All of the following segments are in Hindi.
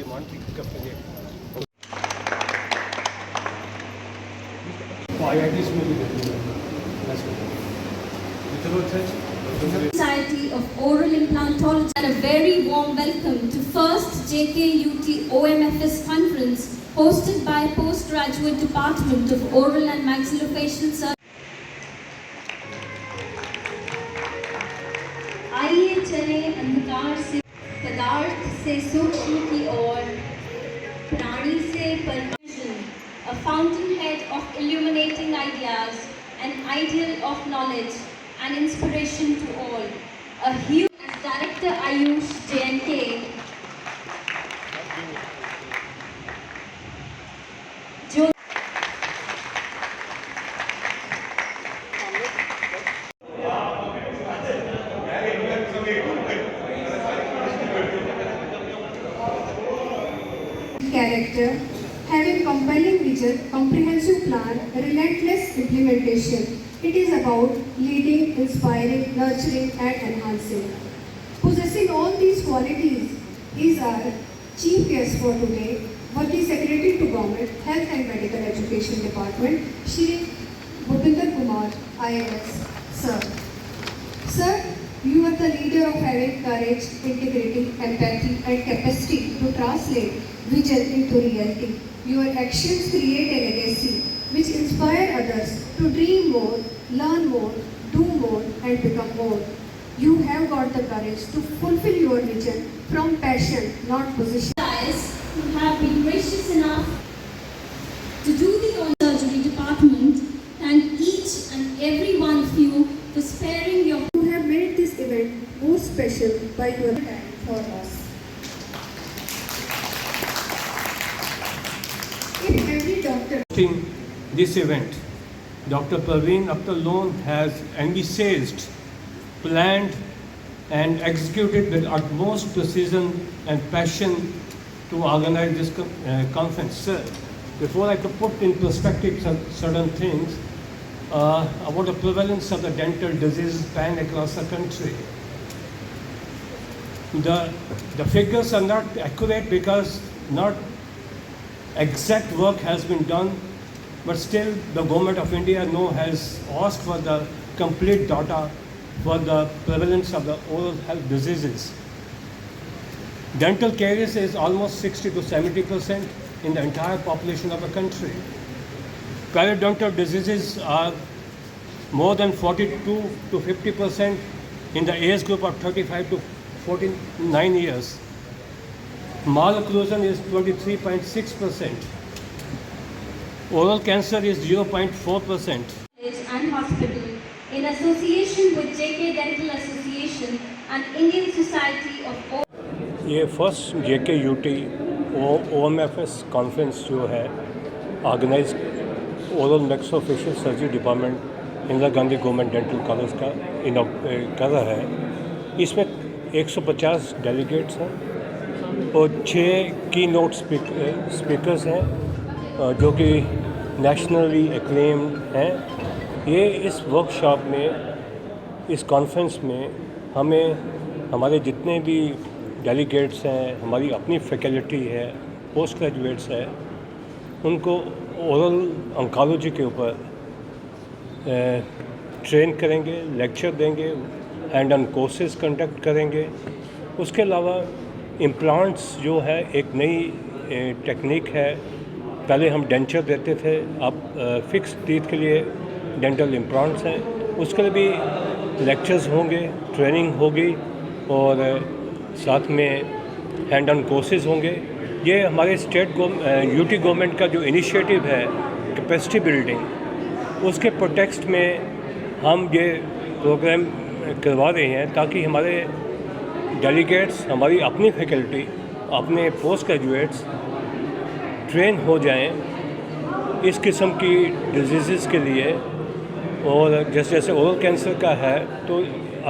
Salman pick up again. IITs में भी देते हैं. That's good. Society of Oral Implantology, and a very warm welcome to first JKUT OMFS conference hosted by Postgraduate Department of Oral and Maxillofacial Surgery. आइए चले अंधकार से पदार्थ से सूक्ष्म की ओर, प्राणी से परमाणु, a fountainhead of illuminating ideas, an ideal of knowledge and inspiration to all. A huge as Director Ayush JNK. Jo character, having compelling vision, comprehensive plan, relentless implementation. It is about leading, inspiring, nurturing and enhancing. Possessing all these qualities is our chief guest for today, Working Secretary to Government, Health and Medical Education Department, Shri Bhupinder Kumar, IAS. Sir, you are the leader of having courage, integrity, empathy and capacity to translate vision into reality. Your actions create a legacy which inspire others to dream more, learn more, do more and become more. You have got the courage to fulfill your vision from passion, not position. Guys who have been gracious enough to do the oral surgery department, thank each and every one of you for sparing your. You have made this event more special by your time for us. If every doctor This event, Dr. Praveen Akhtar Lone has envisaged, planned and executed with utmost precision and passion to organize this conference. Sir, before I could put in perspective certain things about the prevalence of the dental disease pan across the country, the figures are not accurate because not exact work has been done, but still the Government of India has asked for the complete data for the prevalence of the oral health diseases. Dental caries is almost 60 to 70% in the entire population of the country. Periodontal diseases are more than 42 to 50% in the age group of 35 to 49 years. Malocclusion is 23.6%. Oral cancer is 0.4%. And hospital, in association with JK Dental Association and Indian Society of Oral. ये फर्स्ट JKUT OMFS कॉन्फ्रेंस जो है organise oral maxillofacial surgery department Indira Gandhi government dental college का कर रहा है। इसमें 150 डेलीगेट्स हैं और 6 की नोट स्पीकर्स हैं जो कि नेशनली एक्लेम्ड हैं। ये इस वर्कशॉप में, इस कॉन्फ्रेंस में हमें हमारे जितने भी डेलीगेट्स हैं, हमारी अपनी फैकल्टी है, पोस्ट ग्रेजुएट्स है, उनको ओरल ऑन्कोलॉजी के ऊपर ट्रेन करेंगे, लेक्चर देंगे, हैंड ऑन कोर्सेज कंडक्ट करेंगे। उसके अलावा इम्प्लांट्स जो है एक नई टेक्निक है। पहले हम डेंचर देते थे, अब फिक्स टीथ के लिए डेंटल इम्प्लांट्स हैं। उसके लिए भी लेक्चर्स होंगे, ट्रेनिंग होगी और साथ में हैंड ऑन कोर्सेज होंगे। ये हमारे स्टेट यूटी गवर्नमेंट का जो इनिशिएटिव है कैपेसिटी बिल्डिंग, उसके प्रोटेक्स्ट में हम ये प्रोग्राम करवा रहे हैं ताकि हमारे डेलीगेट्स, हमारी अपनी फैकल्टी, अपने पोस्ट ग्रेजुएट्स ट्रेन हो जाएं इस किस्म की डिजीज़ के लिए। और जैसे जैसे ओरल कैंसर का है तो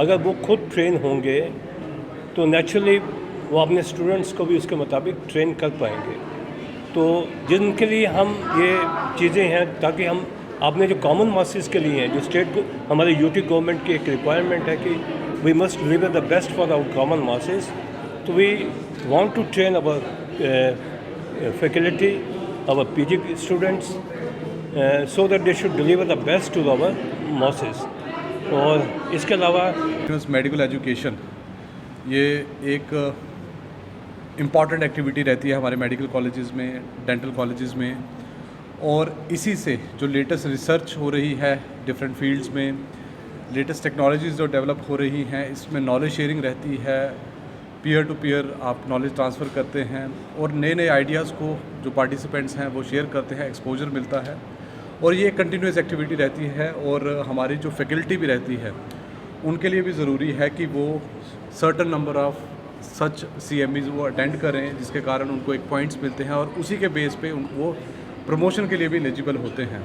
अगर वो खुद ट्रेन होंगे तो नेचुरली वो अपने स्टूडेंट्स को भी उसके मुताबिक ट्रेन कर पाएंगे। तो जिनके लिए हम ये चीज़ें हैं ताकि हम आपने जो कॉमन मासेस के लिए हैं, जो स्टेट हमारे यूटी गवर्नमेंट की एक रिक्वायरमेंट है कि we must deliver the best for our common masses, तो we want to train our faculty, our PG students, so that they should deliver the best to our masses. और इसके अलावा मेडिकल एजुकेशन ये एक इम्पॉर्टेंट एक्टिविटी रहती है हमारे मेडिकल कॉलेजेस में, डेंटल कॉलेजेस में, और इसी से जो लेटेस्ट रिसर्च हो रही है डिफरेंट फील्ड्स में, लेटेस्ट टेक्नोलॉजीज़ जो डेवलप हो रही हैं, इसमें नॉलेज शेयरिंग रहती है, पीयर टू पीयर आप नॉलेज ट्रांसफ़र करते हैं और नए नए आइडियाज़ को जो पार्टिसिपेंट्स हैं वो शेयर करते हैं, एक्सपोजर मिलता है और ये कंटिन्यूस एक्टिविटी रहती है। और हमारी जो फैकल्टी भी रहती है उनके लिए भी ज़रूरी है कि वो certain number of such CMEs वो अटेंड करें, जिसके कारण उनको एक पॉइंट्स मिलते हैं और उसी के बेस पे वो प्रमोशन के लिए भी एलिजिबल होते हैं।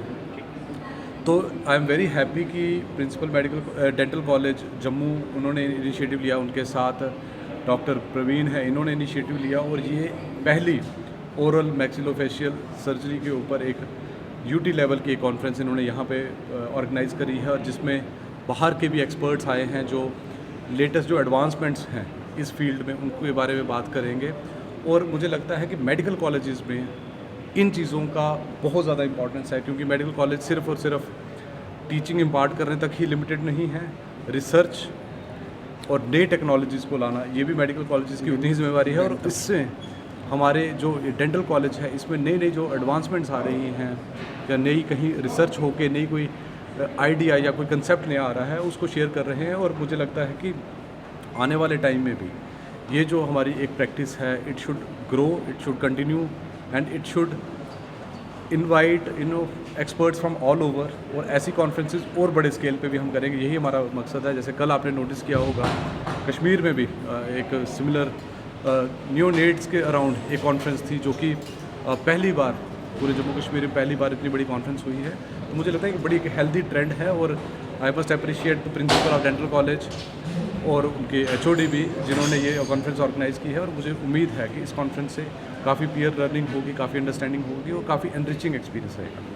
तो आई एम वेरी हैप्पी कि principal medical dental college Jammu उन्होंने इनिशिएटिव लिया, उनके साथ डॉक्टर प्रवीण है, इन्होंने इनिशिएटिव लिया और ये पहली ओरल मैक्सिलोफेशियल सर्जरी के ऊपर एक UT लेवल की एक कॉन्फ्रेंस इन्होंने यहाँ पे ऑर्गेनाइज़ करी है और जिसमें बाहर के भी एक्सपर्ट्स आए हैं जो लेटेस्ट जो एडवांसमेंट्स हैं इस फील्ड में उनके बारे में बात करेंगे। और मुझे लगता है कि मेडिकल कॉलेजेस में इन चीज़ों का बहुत ज़्यादा इंपॉर्टेंस है, क्योंकि मेडिकल कॉलेज सिर्फ और सिर्फ टीचिंग इम्पार्ट करने तक ही लिमिटेड नहीं है, रिसर्च और नई टेक्नोलॉजीज़ को लाना ये भी मेडिकल कॉलेजेस की उतनी ही जिम्मेवारी है। और इससे हमारे जो डेंटल कॉलेज है इसमें नई नई जो एडवांसमेंट्स आ रही हैं या नई कहीं रिसर्च होके नई कोई आइडिया या कोई कंसेप्ट नया आ रहा है उसको शेयर कर रहे हैं। और मुझे लगता है कि आने वाले टाइम में भी ये जो हमारी एक प्रैक्टिस है it should grow, it should continue and it should invite experts from all over. और ऐसी कॉन्फ्रेंसेस और बड़े स्केल पे भी हम करेंगे, यही हमारा मकसद है। जैसे कल आपने नोटिस किया होगा कश्मीर में भी एक सिमिलर न्यूनेट्स के अराउंड एक कॉन्फ्रेंस थी जो कि पहली बार पूरे जम्मू कश्मीर में पहली बार इतनी बड़ी कॉन्फ्रेंस हुई है। तो मुझे लगता है कि बड़ी एक हेल्दी ट्रेंड है और I must appreciate the principle of dental college और उनके HOD भी जिन्होंने ये कॉन्फ्रेंस ऑर्गेनाइज़ की है। और मुझे उम्मीद है कि इस कॉन्फ्रेंस से काफ़ी पीयर लर्निंग होगी, काफ़ी अंडरस्टैंडिंग होगी और काफ़ी एनरिचिंग एक्सपीरियंस रहेगा।